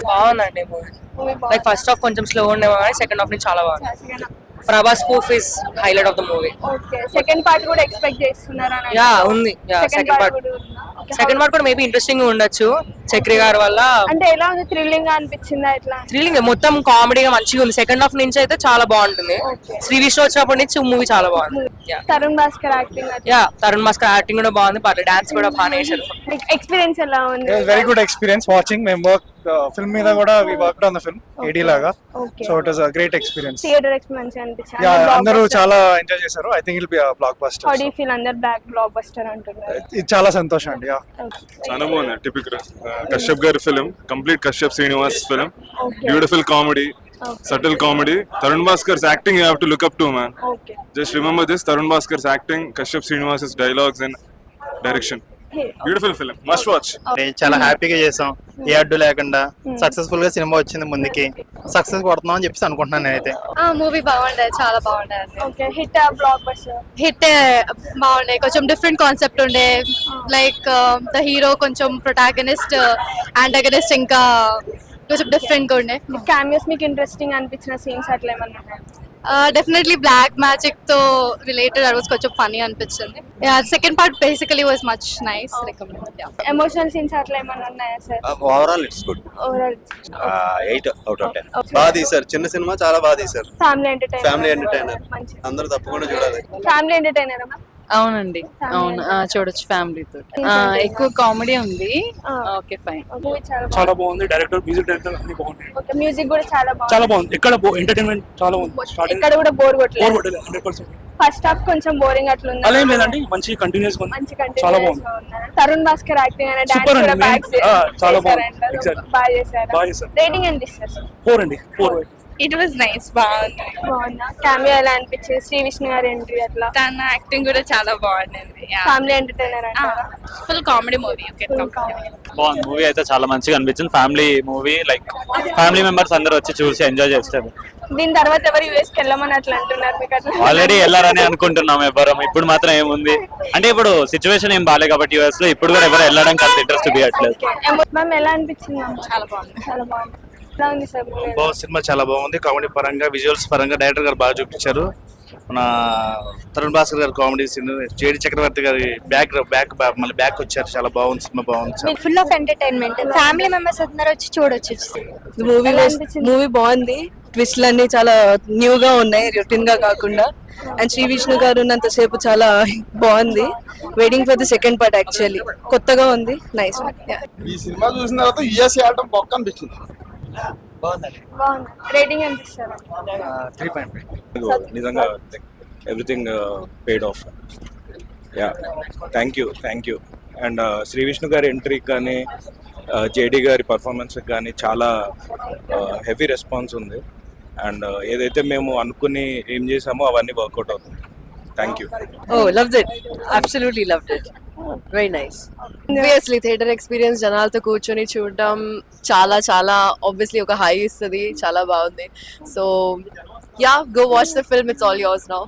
బాగుందండి movie. Like first half కొంచెం slow ఉండేమో కానీ సెకండ్ హాఫ్ నుంచి చాలా బాగుంది. Prabhas spoof is highlight of the movie. Okay, second part కూడా ఎక్స్పెక్ట్ చేస్తున్నారా? యా ఉంది. యా సెకండ్ పార్ట్ కూడా మేబీ ఇంట్రెస్టింగ్ ఉండొచ్చు చక్రి గారి వల్ల. అంటే ఎలా ఉంది, థ్రిల్లింగ్ గా అనిపించిందా? ఎట్లా థ్రిల్లింగ్ మొత్తం కామెడీగా మంచిగా ఉంది. సెకండ్ హాఫ్ నుంచి అయితే చాలా బాగుంటుంది. శ్రీ విష్ణు వచ్చినప్పటి నుంచి మూవీ చాలా బాగుంది. తరుణ్ భాస్కర్ యాక్టింగ్ తరుణ్ భాస్కర్ యాక్టింగ్ కూడా బాగుంది. పర్లేదు, డాన్స్ కూడా బాగానే చేశారు. ఎక్స్పీరియన్స్ ఎలా ఉంది? Very good experience watching. మేము వర్క్ ఫిల్మ్ మీద కూడా we worked on the film AD లాగా. So it was a great experience. Theatre experience అనిపించింది. యా, అందరూ చాలా ఎంజాయ్ చేశారు. I think it will be a blockbuster. How do you feel అందర్ block blockbuster అంటున్నారు? ఇది చాలా సంతోషం అండి. యా, చాలా బాగుంది. టిపికల్ కశ్యప్ గారి film, complete Kashyap Srinivas film. Beautiful comedy, subtle comedy. Tarun Bhaskar's acting you have to look up to, man. Okay. Just remember this: Tarun Bhaskar's acting, Kashyap Srinivas's dialogues and direction. Beautiful film, must watch. చాలా హ్యాపీగా చేసాం, ఏ అడ్డు లేకుండా successful గా cinema వచ్చింది. ముందుకి success కొడుతున్నాం అని చెప్పేసి అనుకుంటున్నాను నేనైతే. మూవీ బాగుండే, చాలా బాగుండే. Okay, hit block buster hit బాగుండే. కొంచెం డిఫరెంట్ కాన్సెప్ట్ ఉండే. లైక్ ద హీరో కొంచెం ప్రొటాగనిస్ట్, యాంటాగనిస్ట్ ఇంకా కొంచెం డిఫరెంట్ గా ఉండే. క్యామియోస్ మీకు ఇంట్రెస్టింగ్ అనిపించిన సీన్స్ అట్లా ఏమన్నా? డెఫినెట్లీ బ్లాక్ మ్యాజిక్ తో రిలేటెడ్ అది కొంచెం ఫనీ అనిపించింది. Second part basically was much nice. Recommend. Emotional scenes అట్లా ఏమన్నా ఉన్నాయా sir? Overall it's good. Overall 8 out of 10. బాగా తీశారు, చిన్న సినిమా చాలా బాగా తీశారు. ఫ్యామిలీ ఎంటర్టైనర్ అందరూ తప్పకుండా చూడాలి. Family entertainer. అవునండి, అవును, చూడొచ్చు ఫ్యామిలీ తోటి. ఎక్కువ కామెడీ ఉంది. Okay, fine. చాలా బాగుంది. డైరెక్టర్, మ్యూజిక్ డైరెక్టర్ అన్ని బాగున్నాయి. ఓకే, మ్యూజిక్ కూడా చాలా బాగుంది. ఎక్కడ ఎంటర్టైన్మెంట్ చాలా ఉంది. ఎక్కడ కూడా బోర్ కొట్టలేదు. 100%. ఫస్ట్ హాఫ్ కొంచెం బోరింగ్ అట్లా ఉంది. అలా ఏం లేదండి, మంచి కంటిన్యూస్ ఉంది. చాలా బాగుంది. తరుణ్ భాస్కర్ యాక్టింగ్ అనే డాన్స్ సూపర్ కూడా అండి. చాలా బాగుంది. బాగా చేశారు. రేటింగ్ ఎంత ఇస్తారు? 4 అండి. 4. It was nice. బాగుంది. బాగుందా? క్యామియో ఎలా అనిపించింది? శ్రీ విష్ణు గారి ఎంట్రీ అట్లా. తన యాక్టింగ్ కూడా చాలా బాగుంది. ఫ్యామిలీ ఎంటర్టైనర్ అంటారా? Full comedy movie. బాగుంది. మూవీ అయితే చాలా మంచిగా అనిపించింది. Family movie, like family members అందరూ వచ్చి చూసి ఎంజాయ్ చేస్తారు. దీని తర్వాత ఎవరు యూఎస్ కి వెళ్ళమని అట్లా అంటున్నారు మీకు? అట్లా ఆల్రెడీ వెళ్ళారని అనుకుంటున్నాం ఎవరు. ఇప్పుడు మాత్రం ఏముంది అంటే, ఇప్పుడు సిచ్యువేషన్ ఏం బాగాలేదు కాబట్టి యూఎస్ లో ఇప్పుడు కూడా ఎవరు వెళ్ళడానికి అంత ఇంట్రెస్ట్ చూపించట్లేదు. మ్యామ్ ఎలా అనిపించింది? చాలా బాగుంది. చాలా బాగుంది. ఎలా ఉంది సార్? సినిమా చాలా బాగుంది. కామెడీ పరంగా, విజువల్స్ పరంగా డైరెక్టర్ గారు బాగా చూపించారు. మన తరుణ్ భాస్కర్ గారు కామెడీ సీన్, జేడి చక్రవర్తి గారి మళ్ళీ బ్యాక్ వచ్చారు. చాలా బాగుంది సినిమా, బాగుంది. Full of entertainment. Family members అందరూ వచ్చి చూడొచ్చు. మూవీ బాగుంది. ట్విస్ట్లు అన్ని చాలా న్యూ గా ఉన్నాయి, రొటీన్ గా కాకుండా. అండ్ శ్రీ విష్ణు గారు ఉన్నంత సేపు చాలా బాగుంది. Waiting for the second part. Actually కొత్తగా ఉంది. నైస్. ఈ సినిమా చూసిన తర్వాత యుఎస్ ఆడటం పక్క అనిపించింది. బాగుంది. రేటింగ్ ఎంత ఇస్తారు? 3.5. నిజంగా everything paid off. Yeah, thank you. And Sri Vishnu గారి ఎంట్రీ కానీ, జేడి గారి పర్ఫార్మెన్స్ కానీ చాలా హెవీ రెస్పాన్స్ ఉంది. అండ్ ఏదైతే మేము అనుకుని ఏం చేసామో అవన్నీ వర్కౌట్ అవుతుంది. Thank you. loved it. Absolutely loved it. Very nice. Obviously theater experience జనాలతో కూర్చొని చూడడం చాలా చాలా obviously ఒక హై ఇస్తుంది. చాలా బాగుంది. So yeah, go watch the film. It's all yours now.